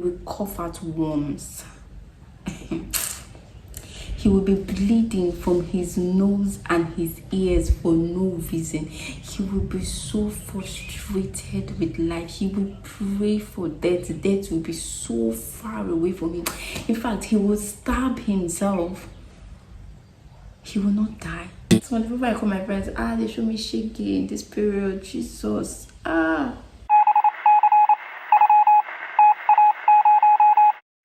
will cough out worms. He will be bleeding from his nose and his ears for no reason. He will be so frustrated with life. He will pray for death. Death will be so far away from him. In fact, he will stab himself. He will not die. So whenever I call my friends, they show me shaky in this period. Jesus.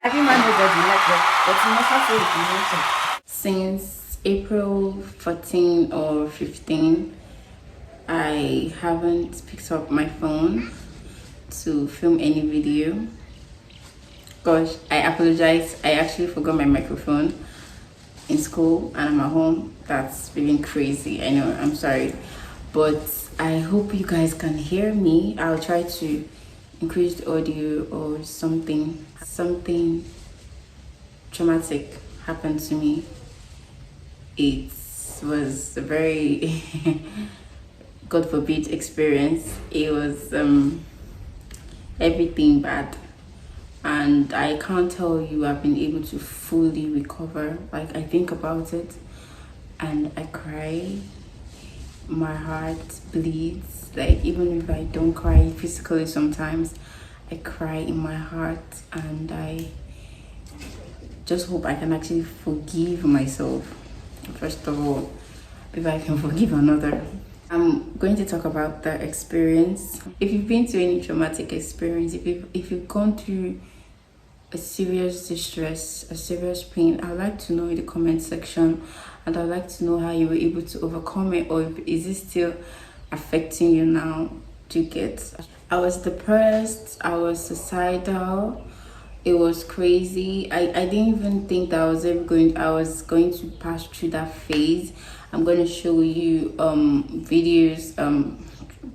Everyone knows that you like that, but since April 14 or 15, I haven't picked up my phone to film any video. Gosh, I apologize. I actually forgot my microphone in school and I'm at home. That's really crazy. I know, I'm sorry. But I hope you guys can hear me. I'll try to increase the audio or something. Something traumatic happened to me. It was a very God forbid experience. It was everything bad, and I can't tell you I've been able to fully recover. Like, I think about it and I cry, my heart bleeds. Like, even if I don't cry physically, sometimes I cry in my heart, and I just hope I can actually forgive myself first of all before I can forgive another. I'm going to talk about the experience. If you've been to any traumatic experience, if you've gone through a serious distress, a serious pain, I'd like to know in the comment section, and I'd like to know how you were able to overcome it, or is it still affecting you now. Do you get? I was depressed, I was suicidal, it was crazy. I didn't even think that I was going to pass through that phase. I'm going to show you videos.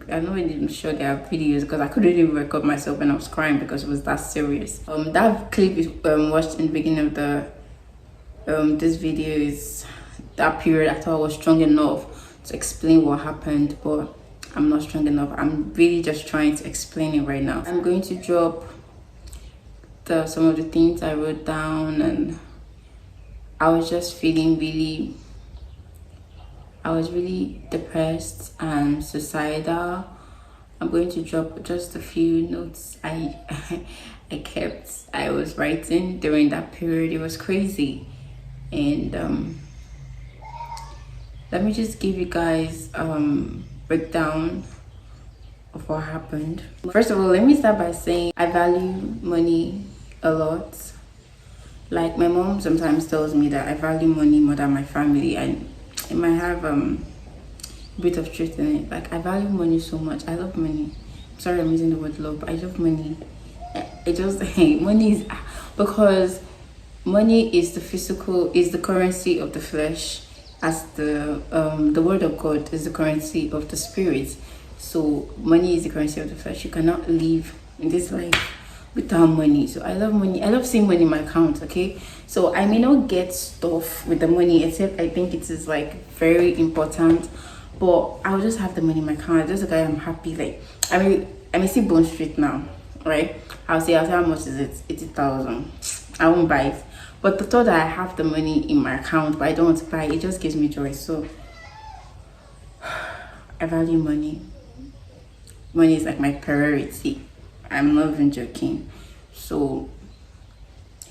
I know I didn't show their videos because I couldn't even record myself when I was crying because it was that serious. That clip is watched in the beginning of the this video is that period. I thought I was strong enough to explain what happened, but I'm not strong enough. I'm really just trying to explain it right now. I'm going to drop some of the things I wrote down, and I was just feeling really depressed and suicidal. I'm going to drop just a few notes I was writing during that period. It was crazy. And let me just give you guys breakdown of what happened. First of all, let me start by saying I value money a lot. Like, my mom sometimes tells me that I value money more than my family, and it might have a bit of truth in it. Like, I value money so much. I love money. Sorry, I'm using the word love, but I love money. It just money is, because money is the currency of the flesh, as the word of God is the currency of the spirit. So money is the currency of the flesh. You cannot live in this life without money. So I love money. I love seeing money in my account. Okay, so I may not get stuff with the money, except I think it is like very important, but I'll just have the money in my account. Just like, I'm happy. Like, I may see Bone Street now, right? I'll say how much is it? 80,000. I won't buy it, but the thought that I have the money in my account but I don't want to buy it, it just gives me joy. So I value money. Money is like my priority. I'm not even joking. So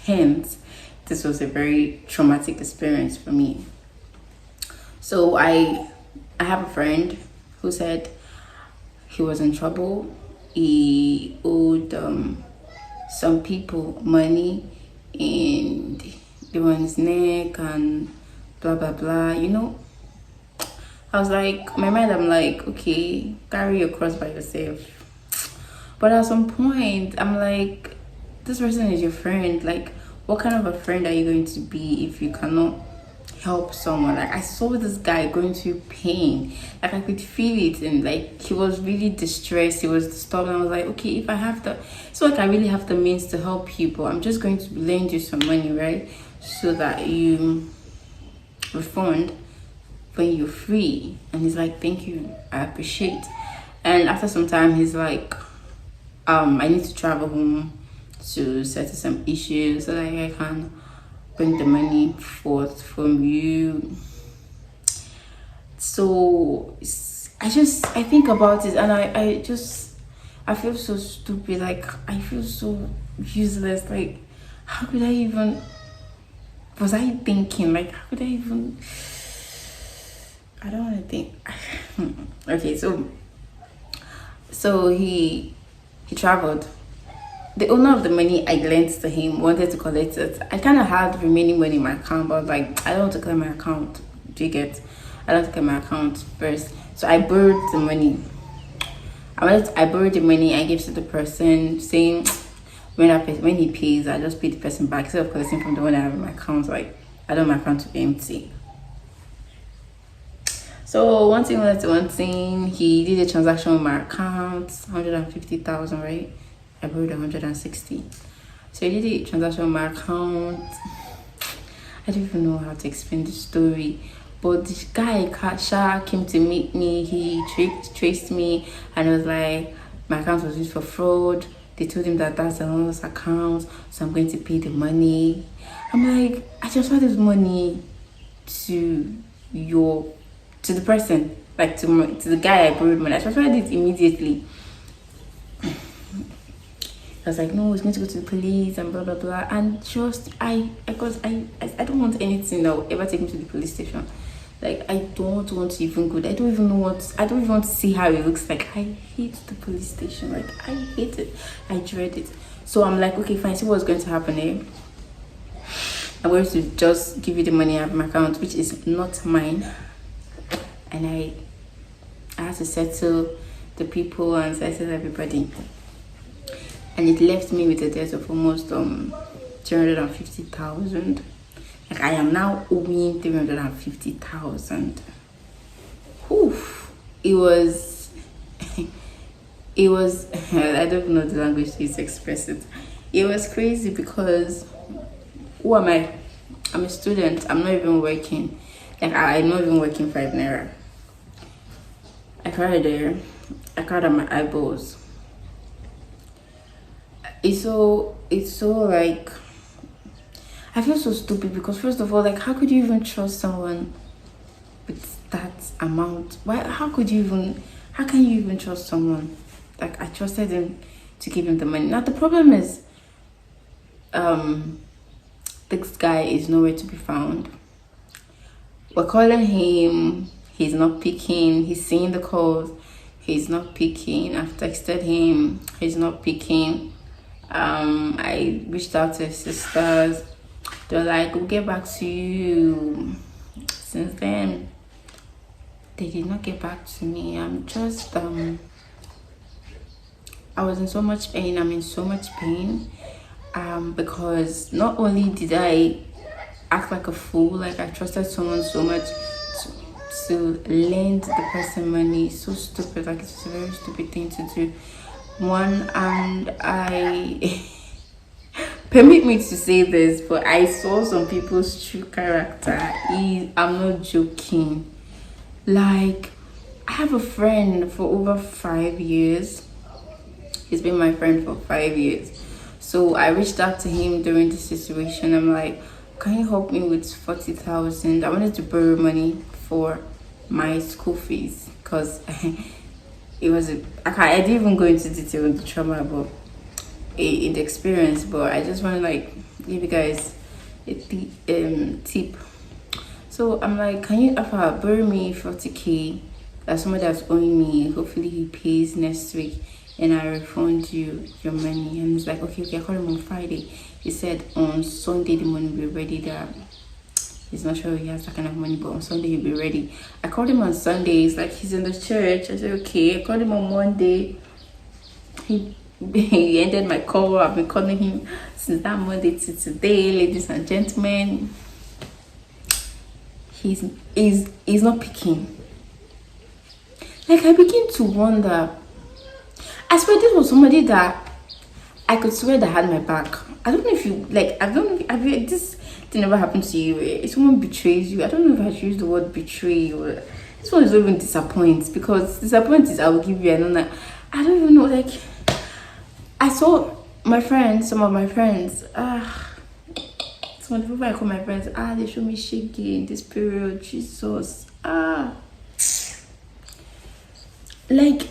hence, this was a very traumatic experience for me. So I have a friend who said he was in trouble. He owed some people money, and they were on his neck and blah blah blah, you know. I was like, my mind, I'm like, okay, carry your cross by yourself. But at some point, I'm like, this person is your friend. Like, what kind of a friend are you going to be if you cannot help someone? Like, I saw this guy going through pain. Like, I could feel it, and like, he was really distressed. He was disturbed. And I was like, okay, if I have it's like I really have the means to help people, I'm just going to lend you some money, right? So that you refund when you're free. And he's like, thank you, I appreciate. And after some time, he's like, I need to travel home. to settle some issues so that I can bring the money forth from you. So I think about it, and I feel so stupid. Like, I feel so useless. Like, how could I even, was I thinking, like, how could I even, I don't want to think. Okay, so he traveled. The owner of the money I lent to him wanted to collect it. I kind of had remaining money in my account, but I was like, I don't want to clear my account. Do you get? I don't want to clear my account first. So I borrowed the money. I borrowed the money. I gave to the person, saying when he pays, I just pay the person back instead of collecting from the one I have in my account. Like, I don't want my account to be empty. So one thing, he did a transaction with my account, 150,000, right? I borrowed 160. So he did a transaction with my account. I don't even know how to explain the story. But this guy, Kasha, came to meet me. He traced me and was like, my account was used for fraud. They told him that that's another account, so I'm going to pay the money. I'm like, I just want this money to the person, like to the guy I borrowed money. I transferred it immediately. I was like, no, it's going to go to the police and blah blah blah. And just because I don't want anything that will ever take me to the police station. Like, I don't want to even go. I don't even want to see how it looks like. I hate the police station. Like, I hate it. I dread it. So I'm like, okay, fine, see what's going to happen here. I'm going to just give you the money I have in my account, which is not mine. And I had to settle the people and settle everybody. And it left me with a debt of almost 350,000. Like, I am now owing 350,000. Oof. It was I don't know the language to express it. It was crazy because who am I? I'm a student. I'm not even working. Like, I'm not even working 5 naira. I cried there. I cried at my eyeballs. It's so like, I feel so stupid because, first of all, like, how could you even trust someone with that amount? How can you even trust someone? Like, I trusted him to give him the money. Now the problem is, this guy is nowhere to be found. We're calling him, he's not picking. He's seeing the calls, he's not picking. I've texted him, he's not picking. I reached out to his sisters. They're like, we'll get back to you. Since then, they did not get back to me. I'm just I was in so much pain. I'm in so much pain because not only did I act like a fool, like I trusted someone so much to lend the person money. So stupid. Like, it's a very stupid thing to do. One, and I permit me to say this, but I saw some people's true character. I'm not joking. Like, I have a friend for over 5 years. He's been my friend for 5 years. So I reached out to him during this situation. I'm like, can you help me with 40,000? I wanted to borrow money for my school fees because it was I didn't even go into detail on the trauma about in the experience, but I just want to like give you guys a tip. So I'm like, can you borrow me 40k? That's somebody that's owing me. Hopefully he pays next week and I refund you your money. And he's like, okay, I called him on Friday. He said on Sunday the money will be ready. That he's not sure he has that kind of money, but on Sunday he'll be ready. I called him on Sunday. He's like, he's in the church. I said, okay. I called him on Monday. He ended my call. I've been calling him since that Monday to today, ladies and gentlemen. He's not picking. Like, I begin to wonder. I swear this was somebody that I could swear that had my back. I don't know if you like. This thing never happened to you. If someone betrays you, I don't know if I should use the word betray. Or this one is not even disappoint, because disappoint is I will give you another. I don't even know. Like, I saw My friends, some of my friends, some of the people I call my friends, they show me shaky in this period. Jesus, like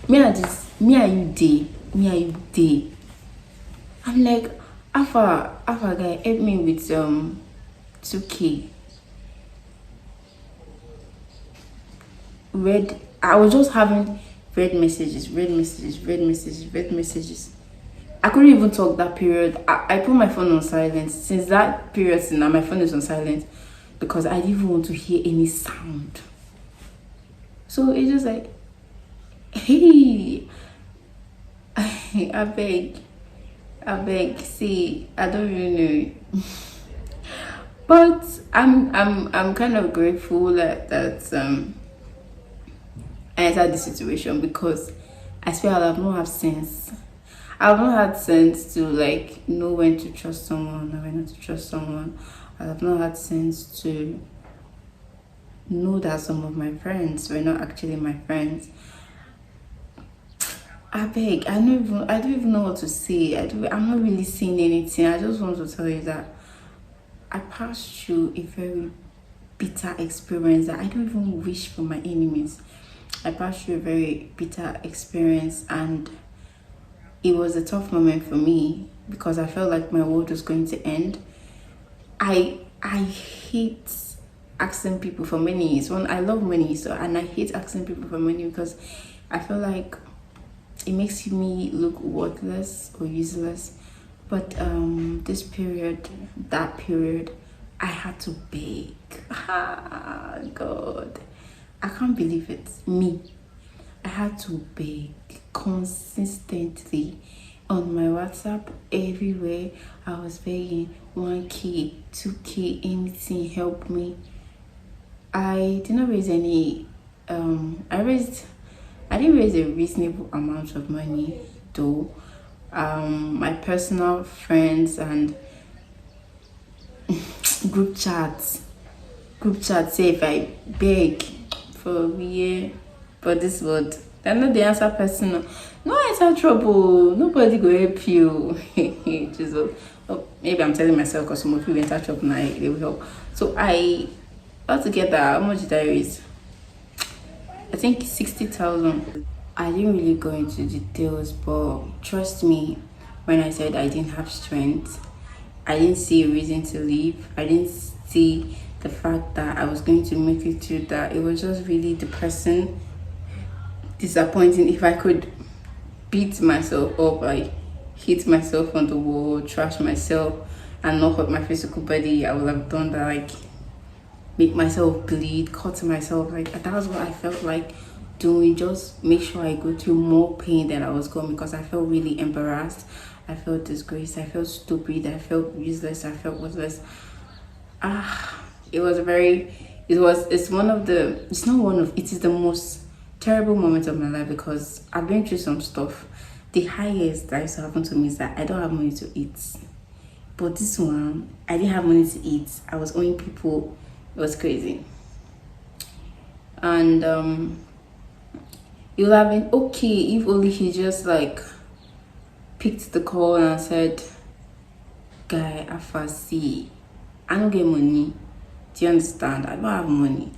me and you day, me and you day. I'm like, Alpha guy, help me with 2K. Red. I was just having red messages, red messages, red messages, red messages. I couldn't even talk that period. I put my phone on silent. Since that period, now my phone is on silent because I didn't even want to hear any sound. So it's just like, hey, I beg. See, I don't really know, but I'm kind of grateful that I entered this situation because I swear I've not had sense. I've not had sense to like know when to trust someone or when not to trust someone. I've not had sense to know that some of my friends were not actually my friends. I beg, I don't even know what to say. I'm not really saying anything. I just want to tell you that I passed through a very bitter experience that I don't even wish for my enemies. I passed through a very bitter experience and it was a tough moment for me because I felt like my world was going to end. I hate asking people for money. I love money, and I hate asking people for money because I feel like it makes me look worthless or useless. But that period, I had to beg. God, I can't believe it. Me, I had to beg consistently on my WhatsApp everywhere. I was begging 1K, 2K, anything, help me. I did not raise any. I didn't raise a reasonable amount of money though. My personal friends and group chats say if I beg for a year for this word, they're not the answer person. No enter trouble, nobody go help you. Jesus. Oh, maybe I'm telling myself because some of people enter trouble now they will help. So I altogether, how much did I raise? I think 60,000. I didn't really go into details, but trust me when I said I didn't have strength. I didn't see a reason to leave. I didn't see the fact that I was going to make it through that. It was just really depressing, disappointing. If I could beat myself up, I hit myself on the wall, trash myself, and not hurt my physical body, I would have done that. Like, make myself bleed, cut myself. Like, that was what I felt like doing. Just make sure I go through more pain than I was going because I felt really embarrassed. I felt disgraced. I felt stupid. I felt useless. I felt worthless. It was it is the most terrible moment of my life because I've been through some stuff. The highest that used to happen to me is that I don't have money to eat. But this one, I didn't have money to eat. I was owing people. It was crazy. And it would have been okay if only he just like picked the call and said, guy, see, I don't get money. Do you understand? I don't have money.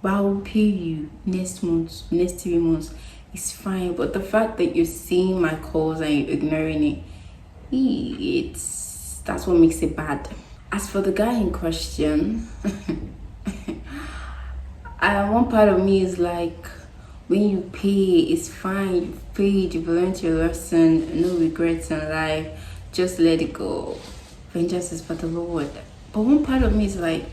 But I will pay you next 3 months. It's fine. But the fact that you're seeing my calls and you're ignoring it, that's what makes it bad. As for the guy in question, one part of me is like, when you pay, it's fine. You've paid, you've learned your lesson, no regrets in life. Just let it go. Vengeance is for the Lord. But one part of me is like,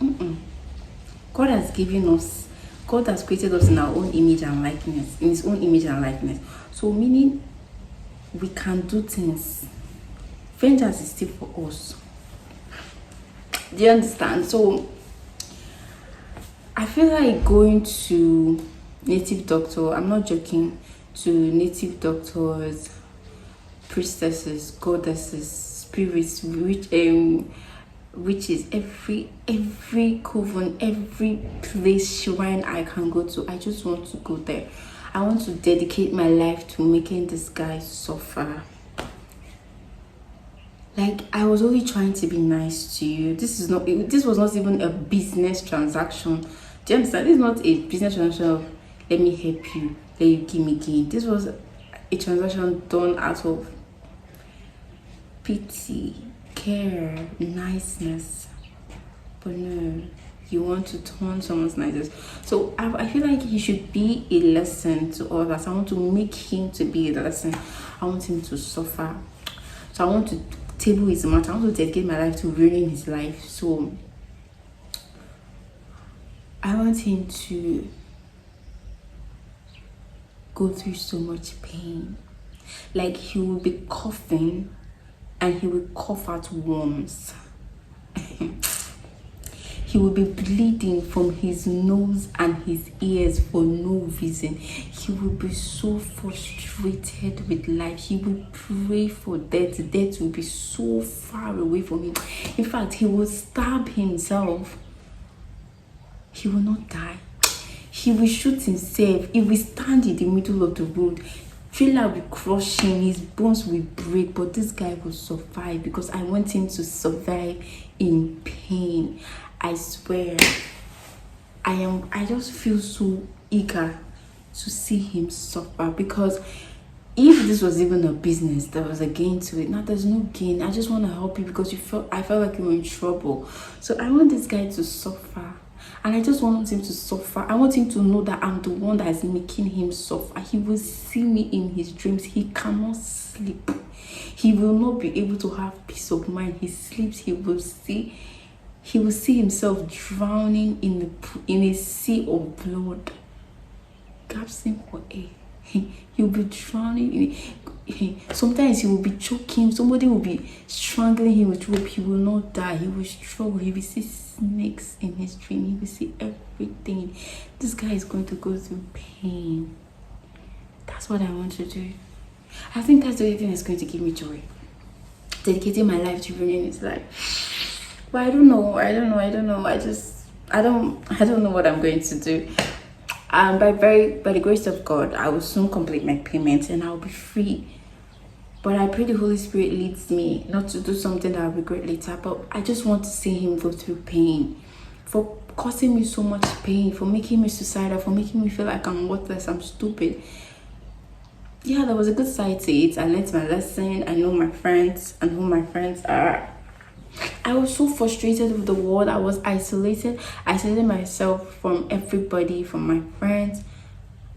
God has given us, God has created us in our own image and likeness, in His own image and likeness. So meaning we can do things. Vengeance is still for us. Do you understand? So I feel like going to native doctor, I'm not joking, to native doctors, priestesses, goddesses, spirits, which is every coven, every place, shrine I can go to. I just want to go there. I want to dedicate my life to making this guy suffer. Like, I was only trying to be nice to you. This was not even a business transaction. Do you understand? This is not a business transaction of let me help you, let you give me gain. This was a transaction done out of pity, care, niceness. But no, you want to turn someone's niceness. So I feel like he should be a lesson to others. I want to make him to be a lesson. I want him to suffer. So I want to table his matter. I want to dedicate my life to ruining his life. So I want him to go through so much pain. Like, he will be coughing and he will cough out worms. He will be bleeding from his nose and his ears for no reason. He will be so frustrated with life. He will pray for death. Death will be so far away from him. In fact, he will stab himself. He will not die. He will shoot himself. He will stand in the middle of the road. Trailer will crush him. His bones will break. But this guy will survive because I want him to survive in pain. I swear, I just feel so eager to see him suffer, because if this was even a business, there was a gain to it. Now there's no gain. I just want to help you because I felt like you were in trouble. So I want this guy to suffer. And I just want him to suffer. I want him to know that I'm the one that is making him suffer. He will see me in his dreams. He cannot sleep. He will not be able to have peace of mind. He sleeps, he will see himself drowning in a sea of blood. Gasping for air. He'll be drowning in it. Sometimes he will be choking. Somebody will be strangling him with rope. He will not die. He will struggle. He will see snakes in his dream. He will see everything. This guy is going to go through pain. That's what I want to do. I think that's the only thing that's going to give me joy. Dedicating my life to ruining his life. But I don't know. I don't know what I'm going to do. By the grace of God, I will soon complete my payments and I'll be free. But I pray the Holy Spirit leads me not to do something that I'll regret later. But I just want to see him go through pain, for causing me so much pain, for making me suicidal, for making me feel like I'm worthless, I'm stupid. Yeah, there was a good side to it. I learned my lesson. I know my friends and who my friends are. I was so frustrated with the world. I was isolated myself from everybody, from my friends.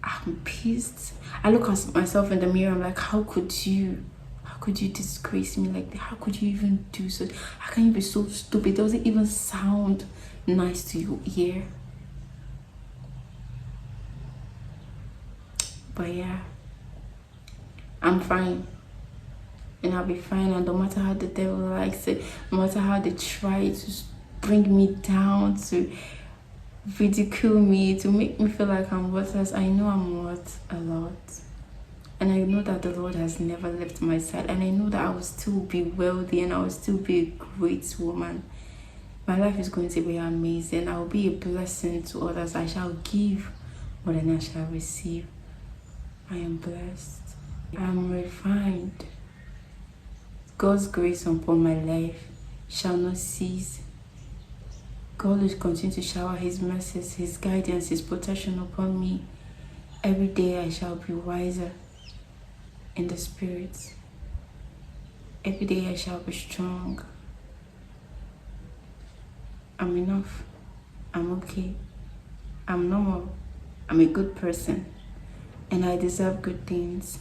I'm pissed. I look at myself in the mirror. I'm like, how could you disgrace me like that? How could you even do so? How can you be so stupid? It doesn't even sound nice to your ear. But yeah, I'm fine. And I'll be fine. And no matter how the devil likes it, no matter how they try to bring me down, to ridicule me, to make me feel like I'm worthless, I know I'm worth a lot. And I know that the Lord has never left my side. And I know that I will still be wealthy and I will still be a great woman. My life is going to be amazing. I will be a blessing to others. I shall give more than I shall receive. I am blessed. I am refined. God's grace upon my life shall not cease. God will continue to shower his mercies, his guidance, his protection upon me. Every day I shall be wiser in the spirit. Every day I shall be strong. I'm enough. I'm okay. I'm normal. I'm a good person. And I deserve good things.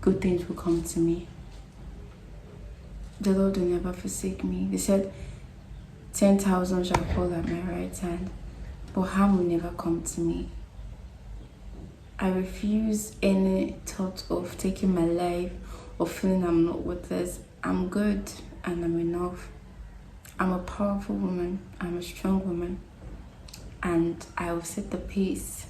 Good things will come to me. The Lord will never forsake me. They said, 10,000 shall fall at my right hand, but harm will never come to me. I refuse any thought of taking my life or feeling I'm not worthless. I'm good and I'm enough. I'm a powerful woman. I'm a strong woman. And I will set the pace.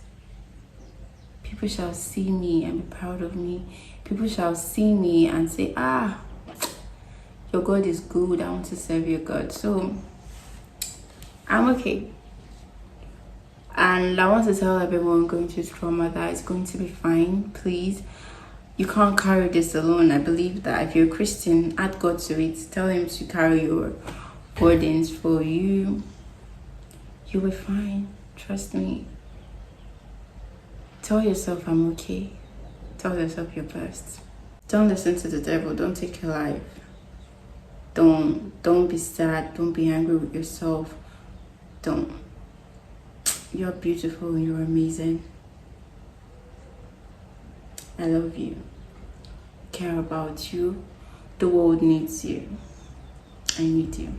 People shall see me and be proud of me. People shall see me and say, your God is good. I want to serve your God. So I'm okay. And I want to tell everyone going through trauma that it's going to be fine. Please, you can't carry this alone. I believe that if you're a Christian, add God to it. Tell Him to carry your burdens for you. You'll be fine. Trust me. Tell yourself I'm okay. Tell yourself you're blessed. Don't listen to the devil. Don't take your life. Don't be sad. Don't be angry with yourself. Don't. You're beautiful and you're amazing. I love you. Care about you. The world needs you. I need you.